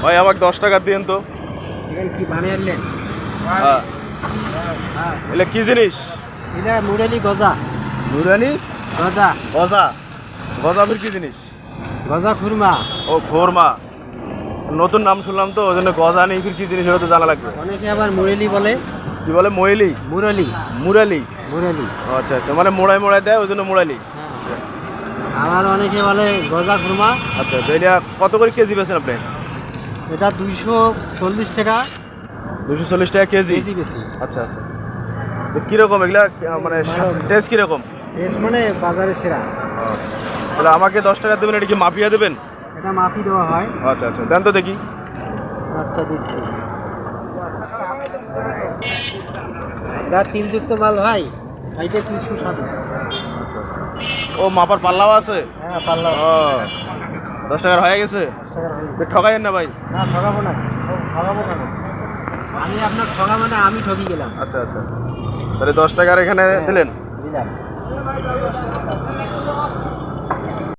ভাই আমাকে 10 টাকা দিন তো। এখানে কি বানিয়ে আনলেন? হ্যাঁ এটা কি জিনিস? এটা মুরালি গজা। নুরানি গজা গজা। গজা ফির কি জিনিস? গজা খুরমা। ও খোরমা, নতুন নাম শুনলাম তো ওই জন্য গজা নেই ফির কি জিনিস ওটা তো জানা লাগবে। অনেকে আবার মুরালি বলে। কি বলে? ময়েলি? মুরালি। মুরালি? মুরালি। আচ্ছা আচ্ছা, মানে মোড়ায় মোড়ায় দেয় ওই জন্য মোড়ালি। আবার অনেকে বলে গজা খুরমা। আচ্ছা তো এটা কত করে কেজি বেছেন আপনি? এটা 240 টাকা। 240 টাকা কেজি? কেজি বেশি। আচ্ছা আচ্ছা, তো কিরকম এগুলা মানে টেস্ট কিরকম? টেস্ট মানে বাজারে সেরা। তাহলে আমাকে 10 টাকা দেবেন, এটা কি মাপিয়া দেবেন? এটা মাপি দেওয়া হয়। আচ্ছা আচ্ছা দেন তো দেখি। আচ্ছা দিচ্ছি। এটা তিলযুক্ত মাল ভাই, খাইতে খুব সুস্বাদু। ও মাপার পাল্লাও আছে? হ্যাঁ পাল্লা। ও 10 টাকার হয়ে গেছে? 10 টাকার হয়ে গেছে। ঠকাইয়েন না ভাই। না ঠকাবো না। ঠকাবো কেন? আমি আপনার ঠকা মানে আমি ঠকি গেলাম। আচ্ছা আচ্ছা, তাহলে 10 টাকার এখানে দিলেন। দিলাম।